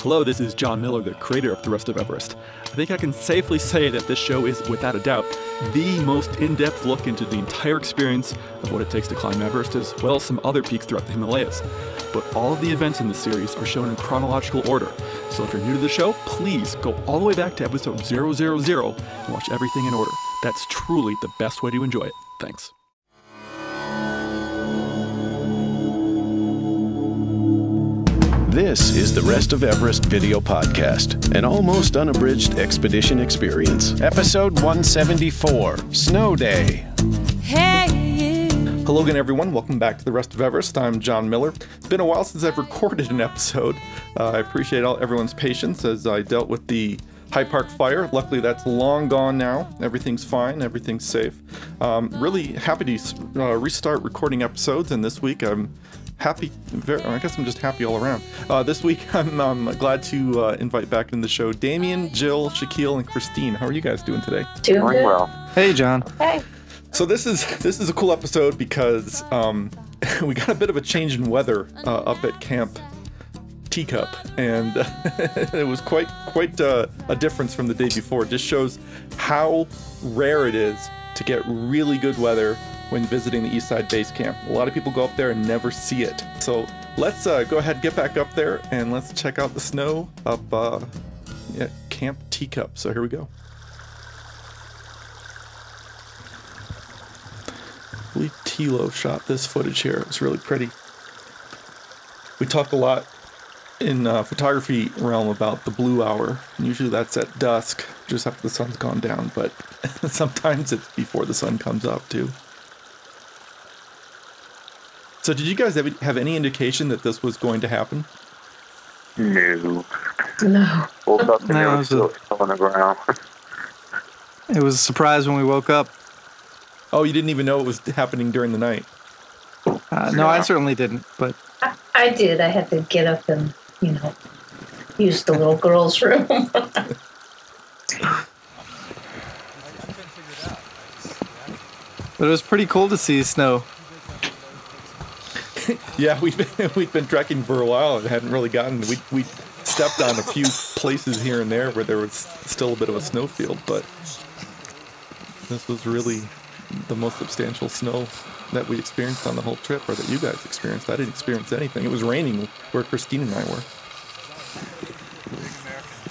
Hello, this is John Miller, the creator of The Rest of Everest. I think I can safely say that this show is, without a doubt, the most in-depth look into the entire experience of what it takes to climb Everest, as well as some other peaks throughout the Himalayas. But all of the events in the series are shown in chronological order, so if you're new to the show, please go all the way back to episode 000 and watch everything in order. That's truly the best way to enjoy it. Thanks. This is the Rest of Everest video podcast, an almost unabridged expedition experience. Episode 174, Snow Day. Hey! Hello again, everyone. Welcome back to the Rest of Everest. I'm John Miller. It's been a while since I've recorded an episode. I appreciate everyone's patience as I dealt with the High Park fire. Luckily, that's long gone now. Everything's fine. Everything's safe. Really happy to restart recording episodes, and this week I'm happy. I guess I'm just happy all around. This week, I'm glad to invite back in the show Damien, Jill, Shakeel, and Christine. How are you guys doing today? Doing well. Hey, John. Hey. So this is a cool episode because we got a bit of a change in weather up at Camp Teacup, and it was quite a difference from the day before. It just shows how rare it is to get really good weather when visiting the East Side Base Camp. A lot of people go up there and never see it. So let's go ahead and get back up there and let's check out the snow up at Camp Teacup. So here we go. I believe Tilo shot this footage here. It was really pretty. We talk a lot in photography realm about the blue hour. And usually that's at dusk, just after the sun's gone down, but sometimes it's before the sun comes up too. So did you guys have any indication that this was going to happen? No. Woke up and there was still on the ground. It was a surprise when we woke up. Oh, you didn't even know it was happening during the night? No, I certainly didn't, but I did. I had to get up and, use the little girl's room. But it was pretty cool to see snow. Yeah, we've been trekking for a while and hadn't really gotten. We stepped on a few places here and there where there was still a bit of a snowfield, but this was really the most substantial snow that we experienced on the whole trip, or that you guys experienced. I didn't experience anything. It was raining where Christine and I were.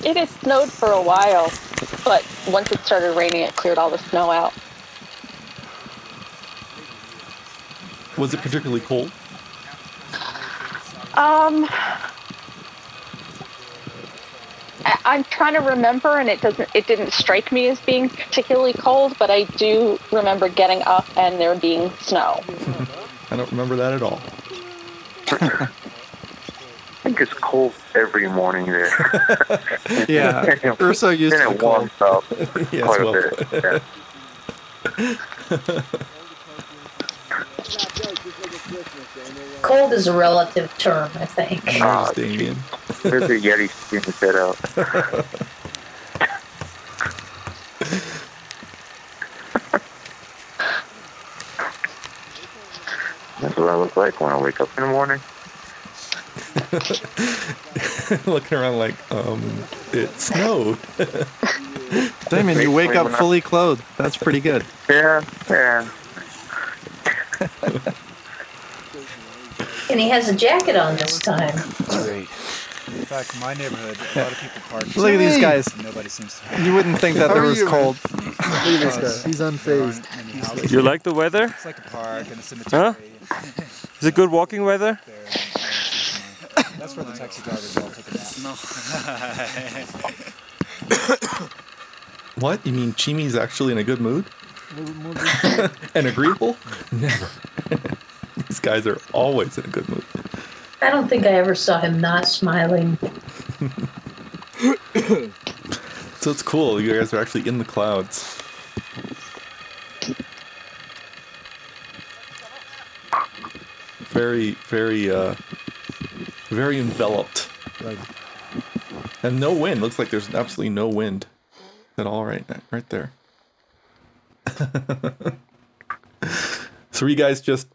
It has snowed for a while, but once it started raining, it cleared all the snow out. Was it particularly cold? I'm trying to remember, and it didn't strike me as being particularly cold, but I do remember getting up and there being snow. I don't remember that at all. I think it's cold every morning there. Yeah, Urso used to be cold. Warms up Yes, quite well, a bit. Yeah. Cold is a relative term, I think. There's Damien. There's a Yeti sticking set out. That's what I look like when I wake up in the morning. Looking around like, it snowed. Damien, you wake up fully clothed. That's pretty good. Yeah. And he has a jacket on this time. Great. In fact, in my neighborhood, a lot of people park. Look at these guys. Nobody seems to. You wouldn't think that there was cold. Look at this guy. He's unfazed. You like the weather? It's like a park and a cemetery. Huh? Is it good walking weather? That's where the taxi drivers all take a nap. What? You mean Chimi's actually in a good mood? And agreeable? Never. These guys are always in a good mood. I don't think I ever saw him not smiling. So it's cool. You guys are actually in the clouds. Very, very enveloped. Right. And no wind. Looks like there's absolutely no wind at all right there. So are you guys just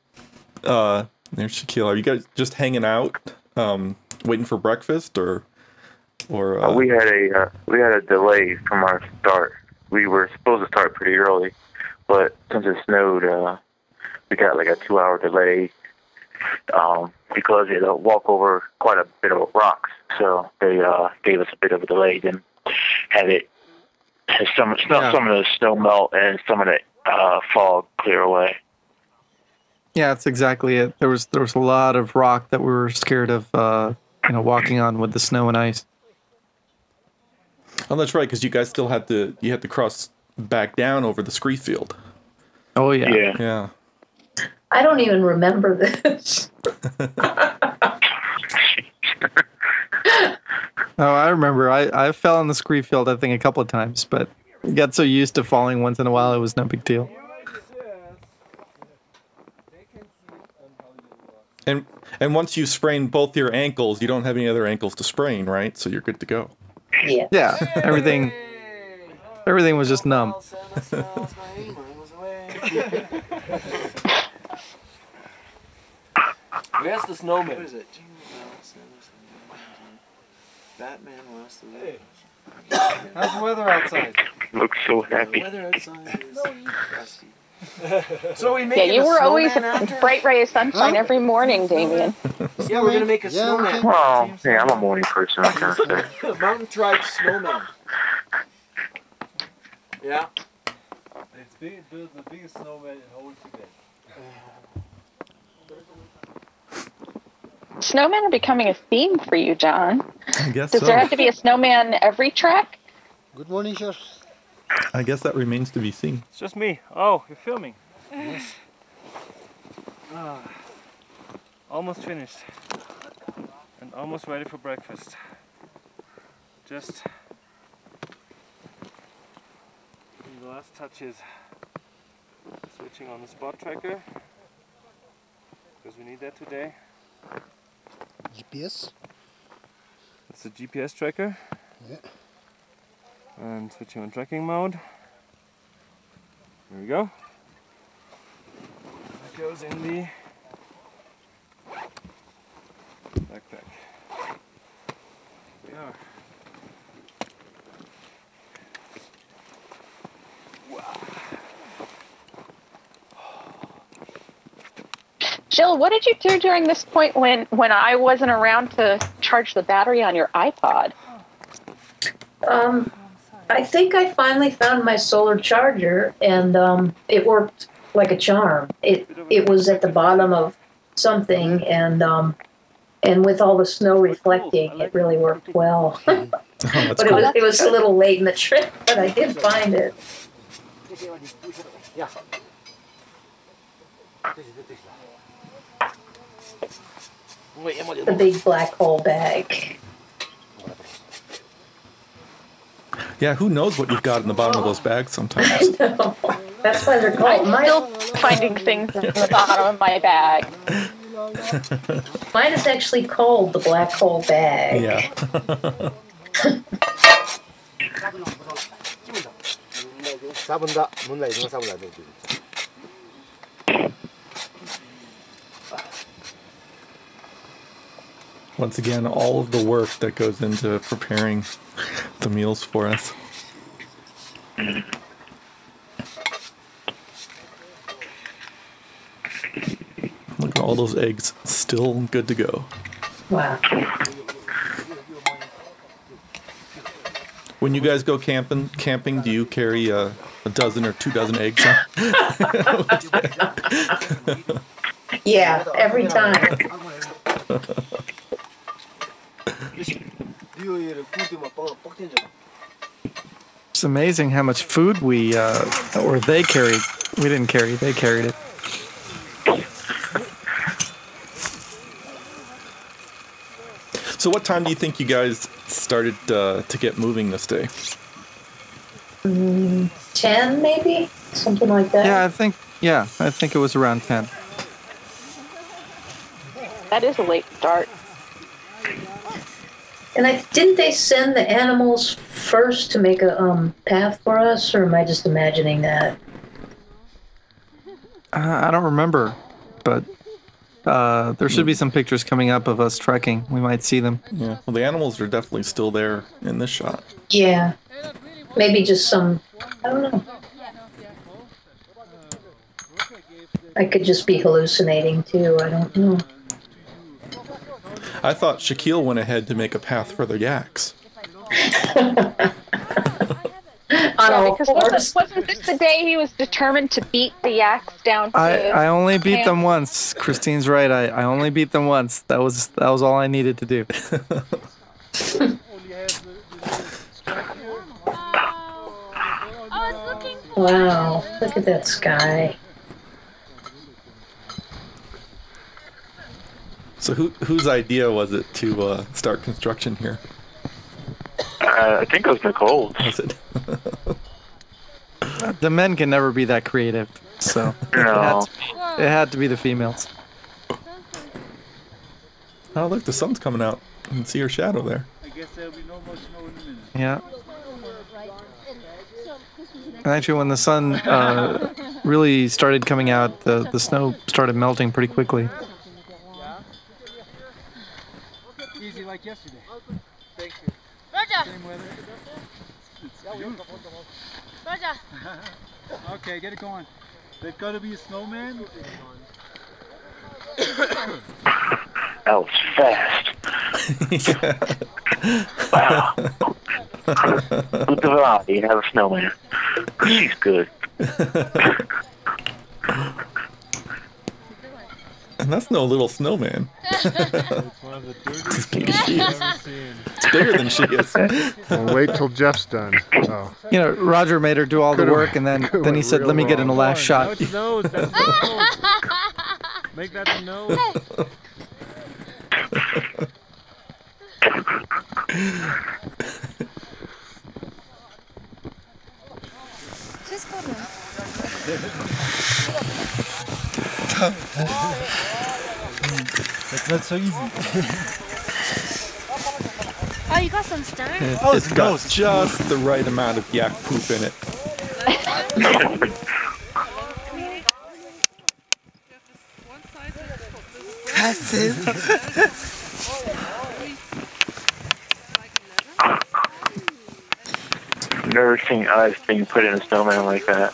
there's Shakeel. Are you guys just hanging out, waiting for breakfast, or Or we had a delay from our start. We were supposed to start pretty early, but since it snowed, we got like a 2-hour delay because it walk over quite a bit of rocks. So they gave us a bit of a delay. Then had some of the snow melt and some of the fog clear away. Yeah, that's exactly it. There was a lot of rock that we were scared of, walking on with the snow and ice. Oh, that's right, because you guys still had to cross back down over the scree field. Oh yeah. Yeah. I don't even remember this. Oh, I remember. I fell on the scree field, I think, a couple of times, but got so used to falling once in a while, it was no big deal. And once you sprain both your ankles, you don't have any other ankles to sprain, right? So you're good to go. Yeah. Yeah, everything was just numb. Where's the snowman? What is it? Batman wants to live. How's the weather outside? Looks so happy. The weather outside is crusty. So we Yeah, you were always a bright ray of sunshine every morning, Damien. Yeah, we're gonna make a snowman. Well, yeah, I'm a morning person, I can say. Mountain tribe snowman. Yeah. It's the biggest snowman in all Tibet. Snowmen are becoming a theme for you, John. I guess Does so. there have to be a snowman every trek? Good morning, sir. I guess that remains to be seen. It's just me. Oh, you're filming. Yes. Almost finished. And almost ready for breakfast. Just the last touches. Switching on the spot tracker. Because we need that today. GPS. That's the GPS tracker. Yeah. And switching on tracking mode. There we go. That goes in the backpack. We are. Jill, what did you do during this point when I wasn't around to charge the battery on your iPod? I think I finally found my solar charger, and it worked like a charm. It was at the bottom of something, and with all the snow reflecting, it really worked well. But cool. it was a little late in the trip, but I did find it. The big black hole bag. Yeah, who knows what you've got in the bottom of those bags sometimes. I know. That's why they're called. I'm still finding things in the bottom of my bag. Mine is actually called the black hole bag. Yeah. Once again, all of the work that goes into preparing the meals for us. Look at all those eggs, still good to go. Wow. When you guys go camping, do you carry a dozen or 2 dozen eggs? Yeah, every time. It's amazing how much food they carried. We didn't carry, they carried it. So what time do you think you guys started to get moving this day? 10 maybe? Something like that. Yeah, I think it was around 10. That is a late start. And didn't they send the animals first to make a path for us, or am I just imagining that? I don't remember, but There should be some pictures coming up of us trekking. We might see them. Yeah. Well, the animals are definitely still there in this shot. Yeah. Maybe just some, I don't know. I could just be hallucinating too, I don't know. I thought Shakeel went ahead to make a path for the yaks. Because wasn't this the day he was determined to beat the yaks down to I only beat camp? them once. Christine's right. I only beat them once. That was all I needed to do. Wow, look at that sky. So whose idea was it to start construction here? I think it was Nicole. Was it? The men can never be that creative, so No. it had to be the females. Oh, look, the sun's coming out. You can see her shadow there. I guess there'll be no more snow in a minute. Yeah. And actually, when the sun really started coming out, the snow started melting pretty quickly. Easy like yesterday. Thank you. Roger. Same weather. It's beautiful. Roger. Okay, get it going. There's got to be a snowman. That was fast. Wow. Uttavati, have a snowman. She's good. And that's no little snowman. It's one of the dirtiest Big as snowmen she I've is. ever seen. It's bigger than she is. Well, wait till Jeff's done. Oh. You know, Roger made her do all the Could've- work, and then could've he said, went "Let me real get in the wrong. last Now shot." it's the nose. That's the nose. Make that the nose. That's not so easy. Oh, you got some stone? It's got just the right amount of yak poop in it. Never seen eyes being put in a snowman like that.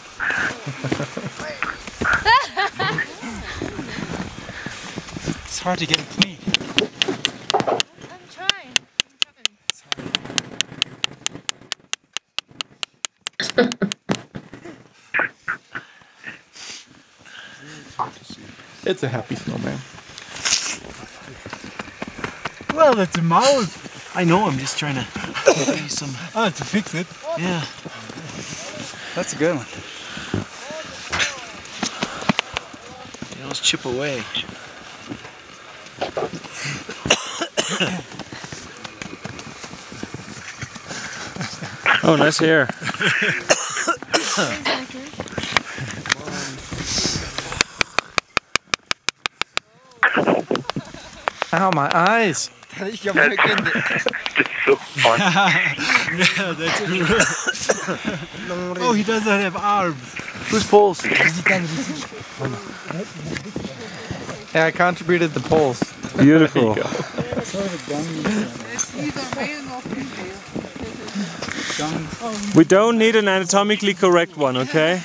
It's hard to get it clean. I'm trying. It's a happy snowman. Well, that's a mouse. I know, I'm just trying to give you some. Oh, to fix it. Yeah. That's a good one. You know, let's chip away. Oh, nice hair. Ow, my eyes! It's so fun. Yeah, that's good. Oh, he doesn't have arms. Whose poles? Yeah, I contributed the poles. Beautiful. We don't need an anatomically correct one, okay?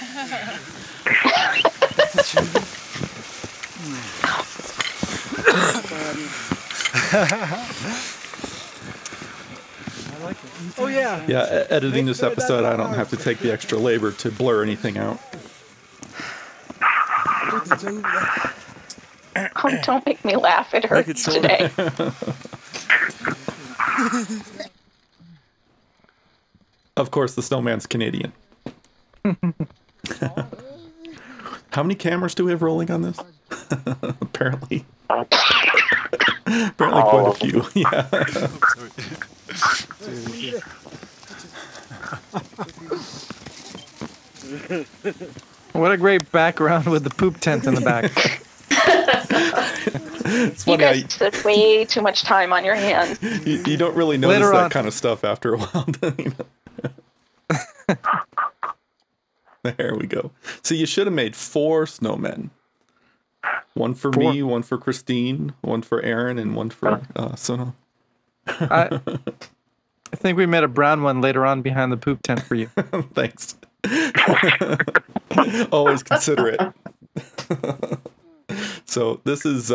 Oh yeah. Yeah, editing this episode, I don't have to take the extra labor to blur anything out. Oh, don't make me laugh. It hurts today. Of course, the snowman's Canadian. How many cameras do we have rolling on this? Apparently. Apparently quite a few. Yeah. What a great background with the poop tent in the back. It's You funny. guys spent way too much time on your hands. You don't really notice Later that on. kind of stuff after a while. There we go. So you should have made 4 snowmen. One for me, one for Christine, one for Erin, and one for Sonam. I think we made a brown one later on behind the poop tent for you. Thanks. Always considerate. So this is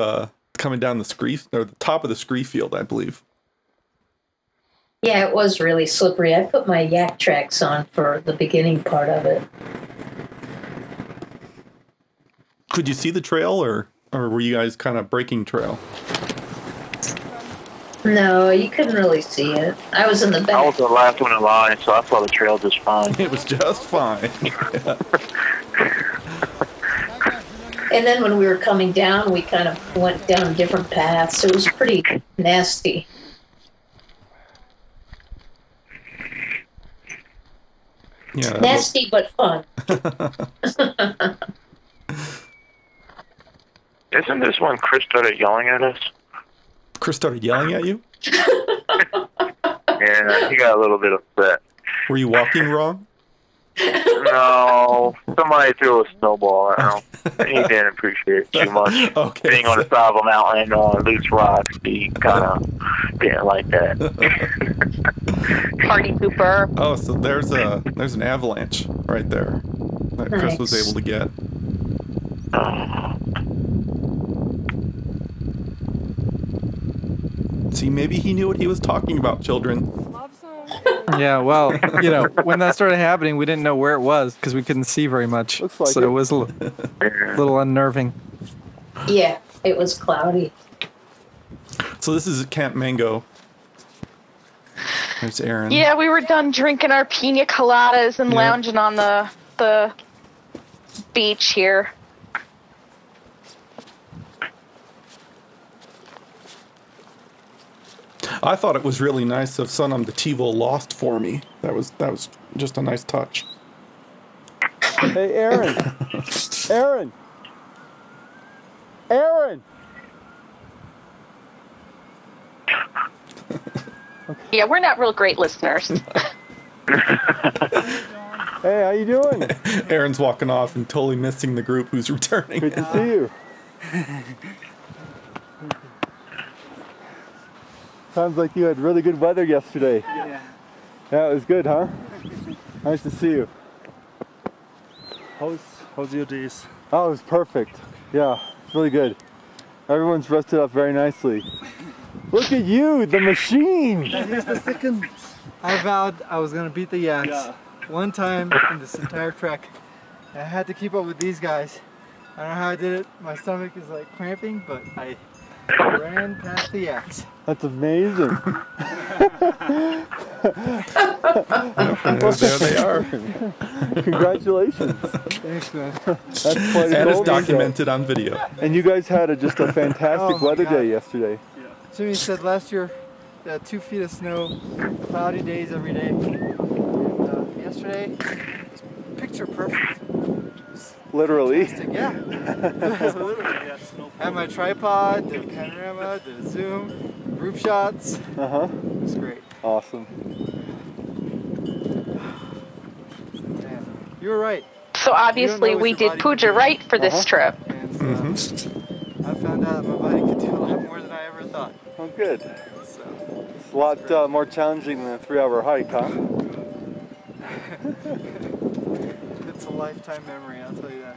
coming down the scree, or the top of the scree field, I believe. Yeah, it was really slippery. I put my yak tracks on for the beginning part of it. Could you see the trail, or were you guys kind of breaking trail? No, you couldn't really see it. I was in the back. I was the last one in line, so I saw the trail just fine. It was just fine. And then when we were coming down, we kind of went down different paths. It was pretty nasty. Yeah, nasty but fun. Isn't this when Chris started yelling at us? Chris started yelling at you? Yeah, he got a little bit upset. Were you walking wrong? No, somebody threw a snowball at him. He didn't appreciate it too much. Okay. Being on the side of a mountain on loose rocks, he kind of didn't like that. Party pooper. Oh, so there's an avalanche right there that Chris was able to get. See, maybe he knew what he was talking about, children. Yeah, well, you know, when that started happening, we didn't know where it was because we couldn't see very much. Looks like so it was a little unnerving. Yeah, it was cloudy. So this is at Camp Mango. There's Erin. Yeah, we were done drinking our pina coladas and lounging on the beach here. I thought it was really nice of Sonam to TiVo Lost for me. That was just a nice touch. Hey, Erin. Erin. Erin. Yeah, we're not real great listeners. Hey, how you doing? Erin's walking off and totally missing the group who's returning. Good to see you. Sounds like you had really good weather yesterday. Yeah, it was good, huh? Nice to see you. How's your days? Oh, it was perfect. Yeah, it's really good. Everyone's rested up very nicely. Look at you, the machine! Here's the second. I vowed I was gonna beat the yaks. One time in this entire trek. I had to keep up with these guys. I don't know how I did it. My stomach is like cramping, but I ran past the yaks. That's amazing. There they are. Congratulations. Thanks, man. That's quite a And it's goal. documented on video. And you guys had just a fantastic weather God. day yesterday. Chimi said last year, 2 feet of snow, cloudy days every day. And, yesterday, was picture perfect. Literally. Fantastic, yeah. Literally, yeah. I had my tripod, did panorama, did zoom, group shots. Uh-huh. It was great. Awesome. Man, you were right. So obviously we did Puja right for this trip. And, I found out my body could do a lot more than I ever thought. Oh, good. So, it's a lot more challenging than a 3-hour hike, huh? It's a lifetime memory, I'll tell you that.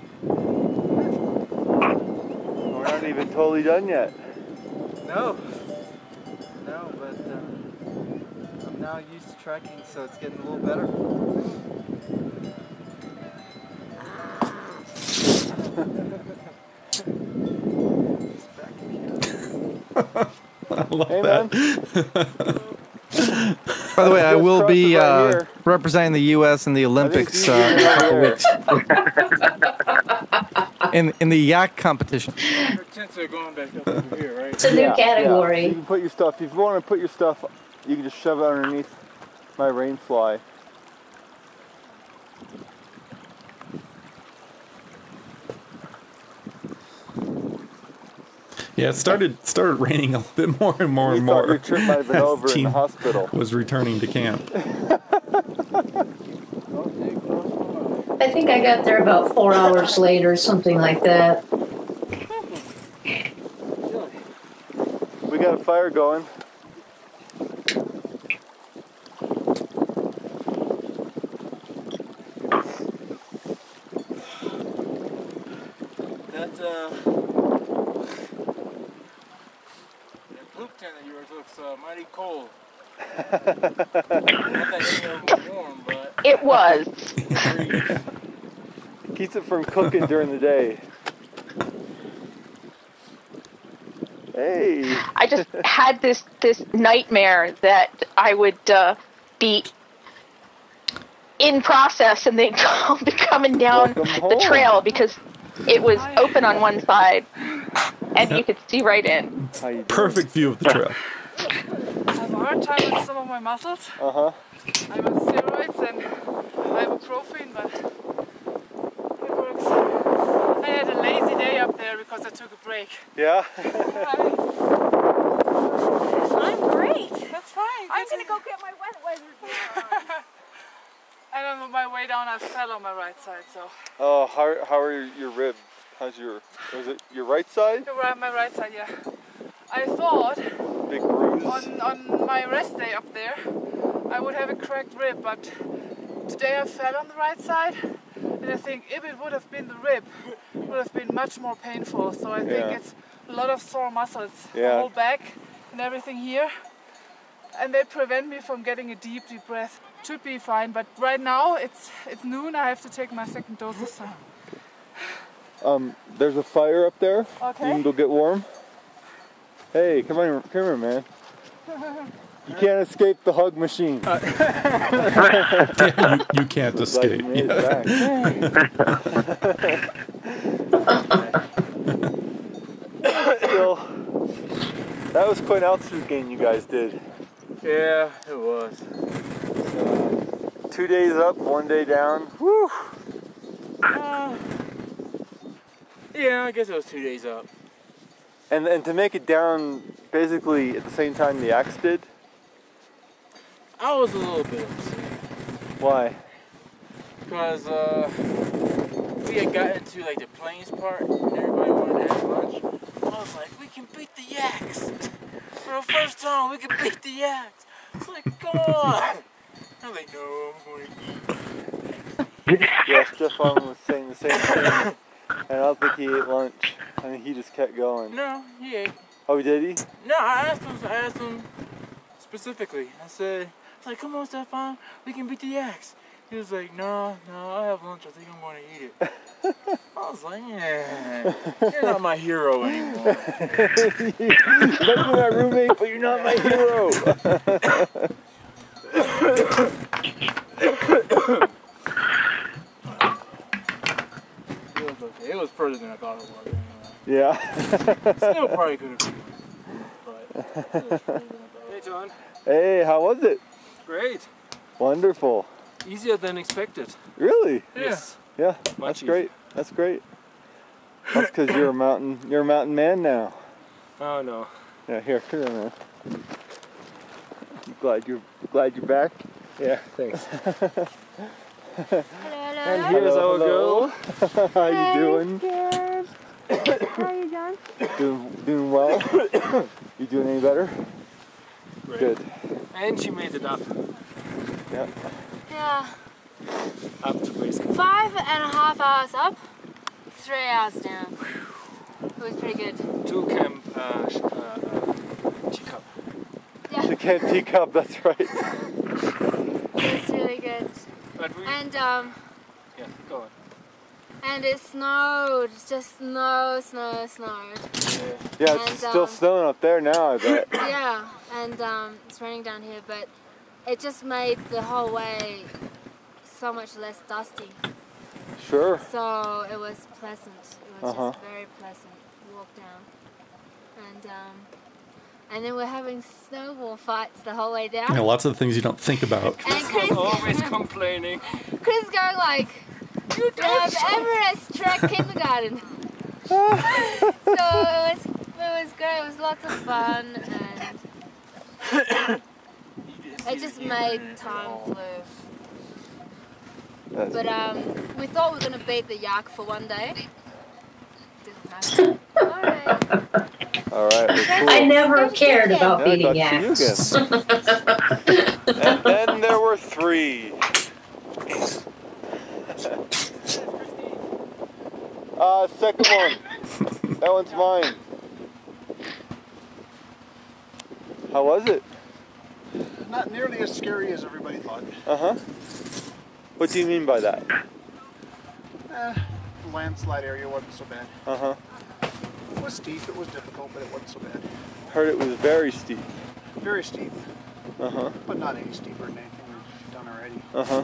We're not even totally done yet. No, but I'm now used to trekking, so it's getting a little better. I love that. By the way, I will be representing the U.S. in the Olympics in a couple weeks. in the yak competition. It's a new category. Yeah. You can put your stuff, if you want to put your stuff, you can just shove it underneath my rain fly. Yeah, it started raining a little bit more and more and more. Your trip might have been over in the hospital. Was returning to camp. I think I got there about 4 hours later, something like that. fire going. That poop tent of yours looks mighty cold. Not that any of them were warm, but It was. Keeps it from cooking during the day. Hey. I just had this nightmare that I would be in process and they'd be coming down the trail because it was open on one side and you could see right in. Perfect view of the trail. I have a hard time with some of my muscles. Uh-huh. I'm on steroids and ibuprofen, but it works. I had a lazy day up there because I took a break. Yeah? I'm great. That's fine. I'm going to go get my wet weather. And on my way down I fell on my right side, so. Oh, how are your ribs? Was it your right side? My right side, yeah. I thought big bruise on my rest day up there I would have a cracked rib, but today I fell on the right side and I think if it would have been the rib it would have been much more painful, so I think it's a lot of sore muscles, the whole back and everything here, and they prevent me from getting a deep breath. Should be fine, but right now it's noon, I have to take my second dose, so. There's a fire up there. Okay. You can go get warm. Hey, come here, man. You can't escape the hug machine. You can't escape. Still, that was quite an altitude gain you guys did. yeah, it was. 2 days up, 1 day down. Woo! Yeah, I guess it was 2 days up. And to make it down basically at the same time the yaks did? I was a little bit upset. Why? Because we had gotten to like the plains part and everybody wanted to have lunch. I was like, we can beat the yaks. For the first time, we can beat the yaks. It's like, come on. I'm like, no, I'm going to eat. Yeah, Stefan was saying the same thing. And I don't think he ate lunch. I mean, he just kept going. No, he ate. Oh, did he? No, I asked him specifically. I said, like, come on, Stefan, we can beat the yaks. He was like, no, I have lunch. I think I'm going to eat it. I was like, yeah, you're not my hero anymore. You might be my roommate, but you're not my hero. It was further than I thought it was. Yeah. Still probably could have been. Hey, John. Hey, how was it? Great. Wonderful. Easier than expected. Really? Yes. Yeah, that's great. That's great. That's because you're a mountain man now. Oh no. Yeah, here, come here, man. Glad you're back. Yeah, thanks. And here's our girl. How you doing? Good. How are you doing? Doing well. You doing any better? Great. Good. And she made it up. Yeah. Yeah. Up to basic. 5.5 hours up, 3 hours down. It was pretty good. To Camp Teacup. Yeah. The Camp Teacup, that's right. It's really good. But we, and yeah, go on. And it snowed, just snowed. Yeah, it's still snowing up there now, I bet. Yeah, and it's raining down here, but it just made the whole way so much less dusty. Sure. So it was pleasant. It was just very pleasant walk down. And then we're having snowball fights the whole way down. Yeah, lots of things you don't think about. And Chris always complaining. Chris going like, we have Everest track kindergarten. So it was great. It was lots of fun, and it just made time flew. But we thought we were gonna beat the yak for one day. Didn't happen. Alright. All right. Well, cool. I never cared about Yeah, beating I got to yaks. see you again. And then there were 3. Second one. That one's mine. How was it? Not nearly as scary as everybody thought. Uh-huh. What do you mean by that? The landslide area wasn't so bad. Uh-huh. It was steep, it was difficult, but it wasn't so bad. Heard it was very steep. Very steep. Uh-huh. But not any steeper than anything we've done already. Uh-huh.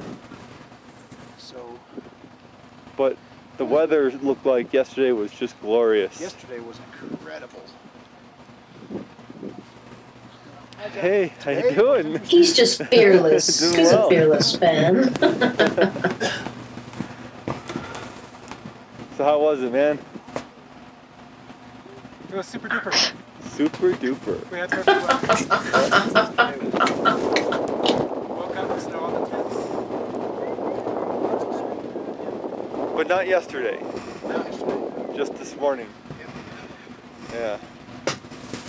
So... But the weather looked like yesterday was just glorious. Yesterday was incredible. Hey, how you doing? He's just fearless. Doing He's well. a fearless fan. So how was it, man? It was super duper. Super duper. We had perfect weather. Woke up with snow on the tents. But not yesterday. Not yesterday. Just this morning. Yeah.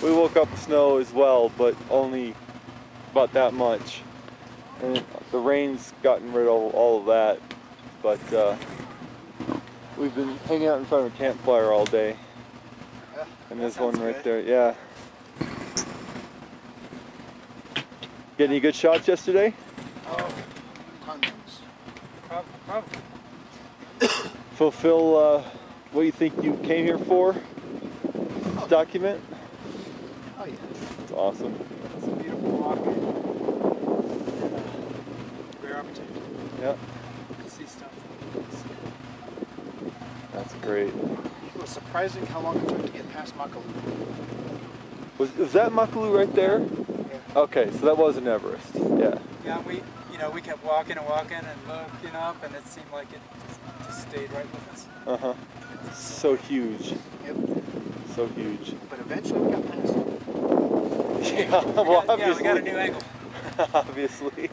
We woke up with snow as well, but only about that much. And the rain's gotten rid of all of that. But we've been hanging out in front of a campfire all day. And there's one right there, yeah. Get any good shots yesterday? Oh, tons. Probably. Fulfill what you think you came here for? Document? Oh yeah. It's awesome. It's a beautiful walk. Rare opportunity. Yeah. To see stuff. That's great. It was surprising how long it took to get past Makalu. Was that Makalu right there? Yeah. Okay, so that wasn't Everest. Yeah. Yeah, we kept walking and looking up, and it seemed like it just stayed right with us. Uh-huh. So huge. Yep. So huge. But eventually we got past it. Yeah, well, obviously. Yeah, we got a new angle. Obviously.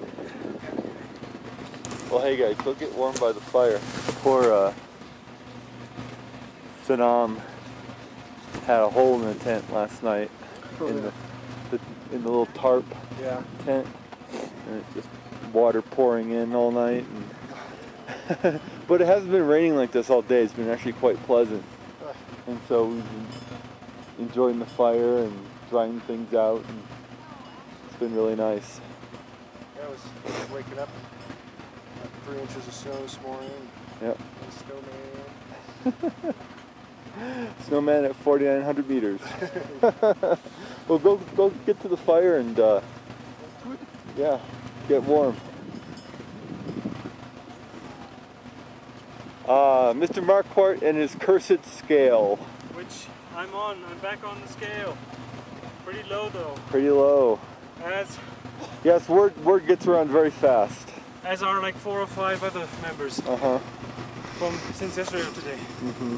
Well, hey guys, go get warm by the fire. Poor Sonam had a hole in the tent last night in the little tarp tent, and it just water pouring in all night. And but it hasn't been raining like this all day. It's been actually quite pleasant, and so we've been enjoying the fire and drying things out, and it's been really nice. I was waking up, 3 inches of snow this morning. Yep. Snowman. Snowman at 4,900 meters. Well, go get to the fire and yeah, get warm. Mr. Marquardt and his cursed scale. Which I'm back on the scale. Pretty low though. Pretty low. Yes, word gets around very fast. As are like 4 or 5 other members. Uh-huh. Since yesterday or today. Mm-hmm.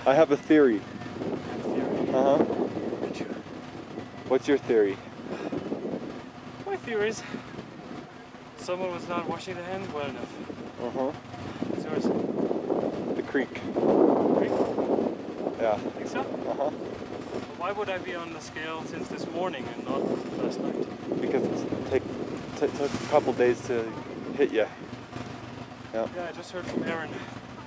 I have a theory. Uh-huh. What's your theory? My theory is someone was not washing their hands well enough. Uh-huh. What's yours? The creek. Creek? Yeah. Think so? Uh-huh. Why would I be on the scale since this morning and not last night? Because it took a couple days to hit you. Yeah. Yeah, I just heard from Erin.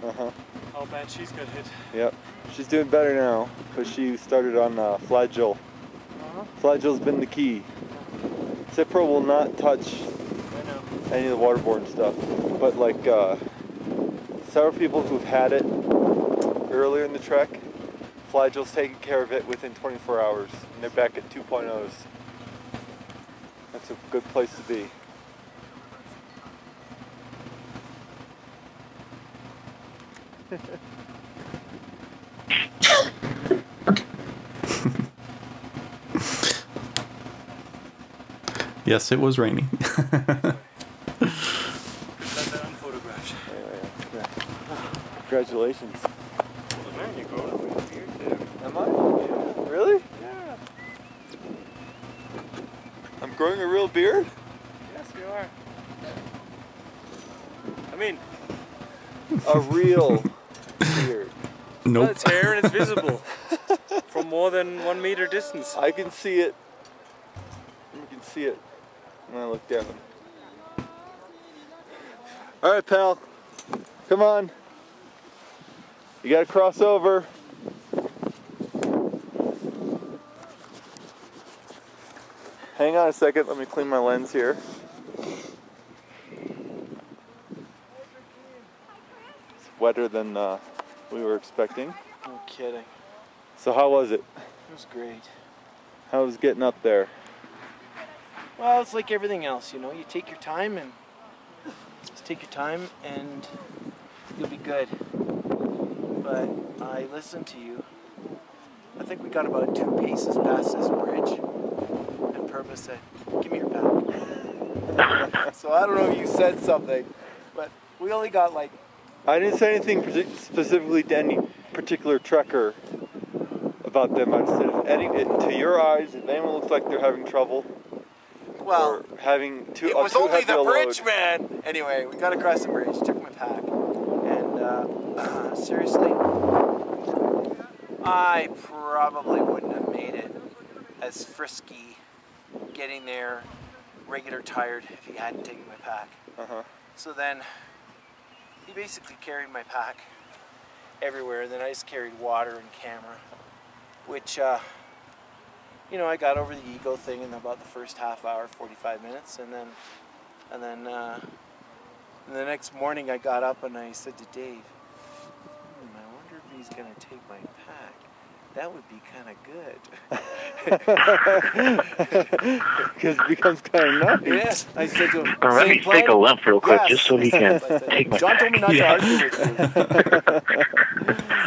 Uh-huh. How bad she's got hit. Yep. She's doing better now, because she started on Flagyl. Flagyl's been the key. Cipro will not touch any of the waterborne stuff, but like several people who've had it earlier in the trek, Flagyl's taken care of it within 24 hours, and they're back at 2.0s. That's a good place to be. Yes, it was raining. Congratulations. Well, man, you're growing a beard too. Am I? Yeah. Really? Yeah. I'm growing a real beard? Yes, you are. I mean, a real beard. Nope. Well, it's hair and it's visible from more than 1 meter distance. I can see it. You can see it when I look down. All right, pal. Come on. You gotta cross over. Hang on a second, let me clean my lens here. It's wetter than we were expecting. No kidding. So how was it? It was great. How was getting up there? Well, it's like everything else, you know. You take your time and you'll be good. But I listened to you. I think we got about 2 paces past this bridge, and Purpose said, "Give me your pack." So I don't know if you said something, but we only got like... I didn't say anything specifically to any particular trekker about them. I said, to your eyes, if anyone looks like they're having trouble, well, or having too, it was only the bridge, man. Anyway, we got across the bridge, took my pack, and seriously, I probably wouldn't have made it as frisky getting there, regular tired, if he hadn't taken my pack. So then, he basically carried my pack everywhere, and then I just carried water and camera, which, you know, I got over the ego thing in about the first half hour, 45 minutes, and then the next morning I got up and I said to Dave, I wonder if he's going to take my pack. That would be kind of good. Because it becomes kind of nice. Yeah, I said to him, let me take a limp real quick, just so he can take my John pack. told me not to argue with you.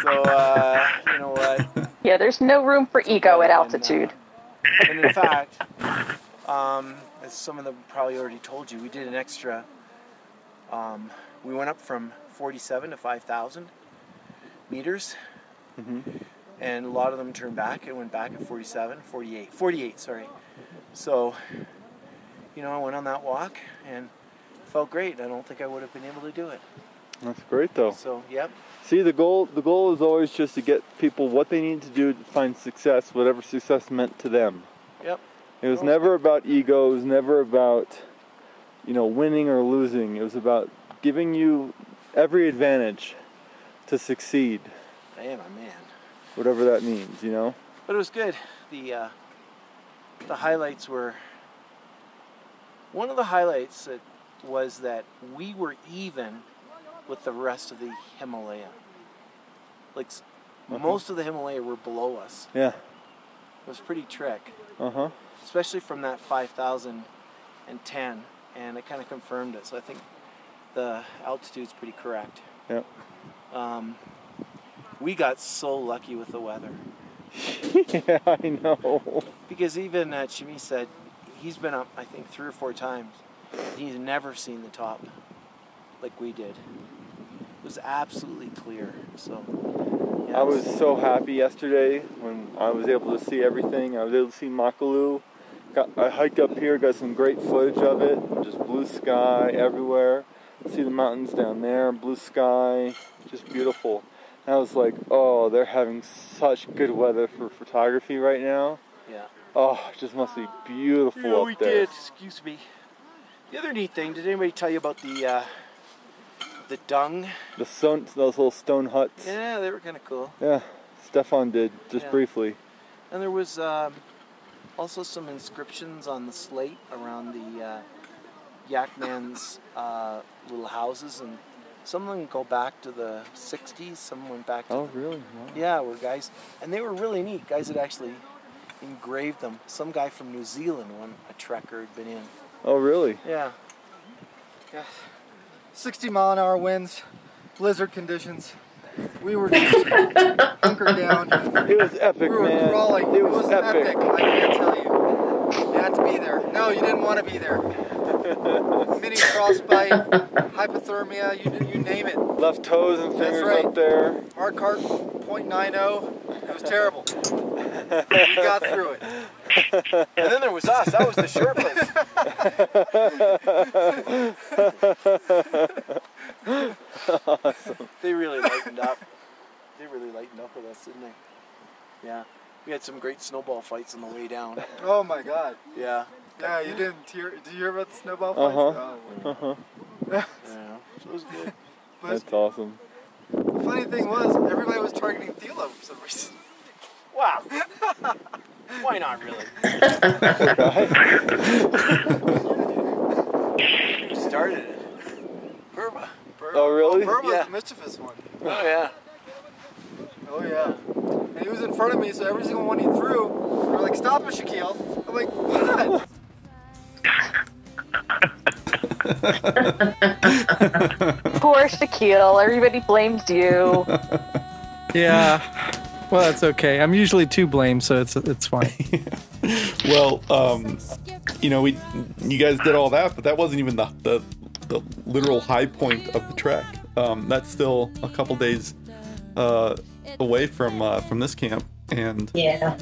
So, you know what? Yeah, there's no room for ego at altitude. And in fact, as some of them probably already told you, we did an extra, we went up from 47 to 5,000 meters, and a lot of them turned back and went back at 48, sorry. So, you know, I went on that walk and felt great. I don't think I would have been able to do it. That's great, though. So, yep. See, the goal is always just to get people what they need to do to find success, whatever success meant to them. Yep. It was never about ego. It was never about, you know, winning or losing. It was about giving you every advantage to succeed. Man, oh man. Whatever that means, you know. But it was good. The highlights were, one of the highlights was that we were even with the rest of the Himalaya. Like, most of the Himalaya were below us. Yeah. It was pretty trick. Uh-huh. Especially from that 5,010, and it kind of confirmed it. So I think the altitude's pretty correct. Yeah. We got so lucky with the weather. Yeah, I know. Because even Chimi said he's been up, I think, 3 or 4 times. He's never seen the top like we did. It was absolutely clear. So yeah, I was so happy yesterday when I was able to see everything. I was able to see Makalu. I hiked up here, got some great footage of it. Just blue sky everywhere. See the mountains down there, blue sky, just beautiful. And I was like, oh, they're having such good weather for photography right now. Yeah. Oh, it just must be beautiful up we there. did. Excuse me. The other neat thing, did anybody tell you about the dung? Those little stone huts. Yeah, they were kind of cool. Yeah, Stefan did, just briefly. And there was also some inscriptions on the slate around the yak man's little houses, and some of them go back to the 60s, some went back to... Oh, really? Wow. Yeah, were guys, and they were really neat. Guys had actually engraved them. Some guy from New Zealand, a trekker, had been in. Oh, really? Yeah. Yeah. 60-mile-an-hour winds, blizzard conditions. We were just hunkered down. It was epic, we were man. Crawling. It was epic. I can't tell you. You had to be there. No, you didn't want to be there. Mini frostbite, hypothermia, you name it. Left toes and fingers up there. Hard cart 0.90. It was terrible. We got through it. And then there was us. That was the Sherpas. Awesome. They really lightened up. They really lightened up with us, didn't they? Yeah. We had some great snowball fights on the way down. Oh my God. Yeah. Yeah, you didn't hear? Did you hear about the snowball fights? Yeah, so it was good. That's awesome. The funny thing was, everybody was targeting Thilo for some reason. Wow. Why not really? Who started it? Burba. Oh, really? Oh, Burba was Yeah. the mischievous one. Oh, yeah. Oh, yeah. And he was in front of me, so every single one he threw, they were like, "Stop it, Shakeel." I'm like, "What?" Poor Shakeel. Everybody blames you. Yeah. Well, that's okay. I'm usually to blame, so it's fine. Well, you know, you guys did all that, but that wasn't even the literal high point of the trek. That's still a couple days away from this camp, and Yeah.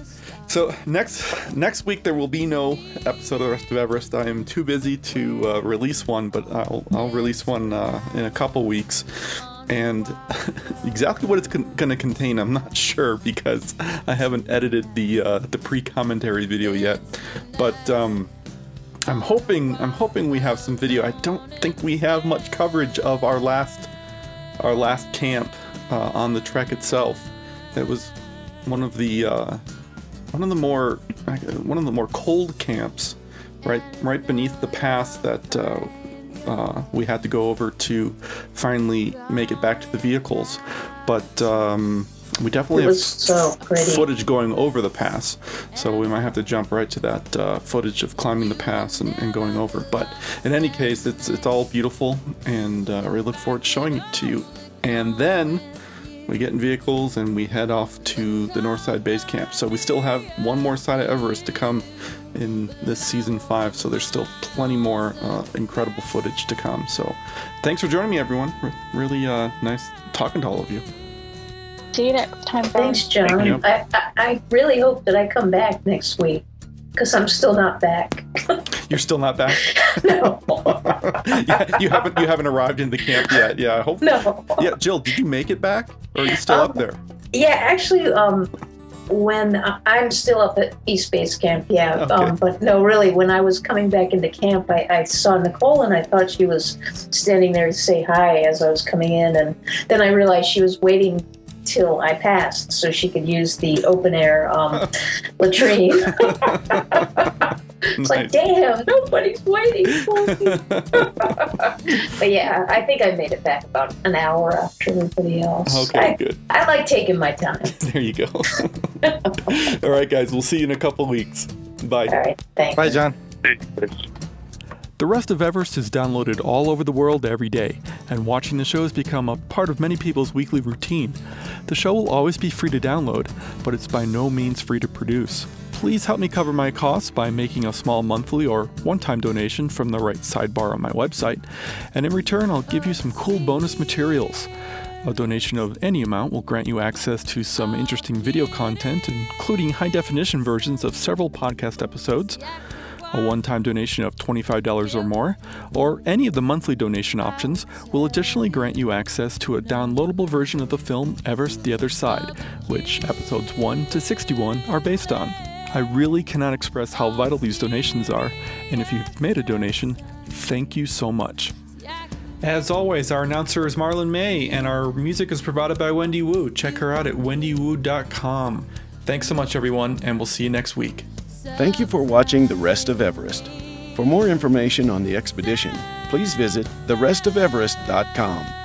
so next week there will be no episode of the Rest of Everest. I am too busy to release one, but I'll release one in a couple weeks. And exactly what it's going to contain, I'm not sure, because I haven't edited the pre-commentary video yet. But I'm hoping we have some video. I don't think we have much coverage of our last camp on the trek itself. It was one of the more cold camps, right beneath the pass that we had to go over to finally make it back to the vehicles. But we definitely have footage going over the pass, so we might have to jump right to that footage of climbing the pass and going over. But in any case, it's all beautiful, and I really look forward to showing it to you. And then we get in vehicles and we head off to the Northside Base Camp. So we still have one more side of Everest to come in this season 5, so there's still plenty more incredible footage to come. So thanks for joining me, everyone. Really nice talking to all of you. See you next time. Thanks, John. I really hope that I come back next week, because I'm still not back. You're still not back? No. Yeah, you haven't arrived in the camp yet. Yeah, I hope. No. Yeah, Jill, did you make it back, or are you still up there? Yeah, actually, when I'm still up at East Base Camp, yeah. Okay. But no, really, when I was coming back into camp, I saw Nicole, and I thought she was standing there to say hi as I was coming in, and then I realized she was waiting till I passed so she could use the open air latrine. It's like, damn, nobody's waiting for me. But yeah, I think I made it back about an hour after everybody else. Okay, good. I like taking my time. There you go. All right, guys, we'll see you in a couple weeks. Bye. All right, thanks. Bye, John. The Rest of Everest is downloaded all over the world every day, and watching the show has become a part of many people's weekly routine. The show will always be free to download, but it's by no means free to produce. Please help me cover my costs by making a small monthly or one-time donation from the right sidebar on my website, and in return I'll give you some cool bonus materials. A donation of any amount will grant you access to some interesting video content, including high-definition versions of several podcast episodes. A one-time donation of $25 or more, or any of the monthly donation options, will additionally grant you access to a downloadable version of the film Everest: The Other Side, which episodes 1 to 61 are based on. I really cannot express how vital these donations are, and if you've made a donation, thank you so much. As always, our announcer is Marlon May, and our music is provided by Wendy Wu. Check her out at wendywoo.com. Thanks so much, everyone, and we'll see you next week. Thank you for watching The Rest of Everest. For more information on the expedition, please visit therestofeverest.com.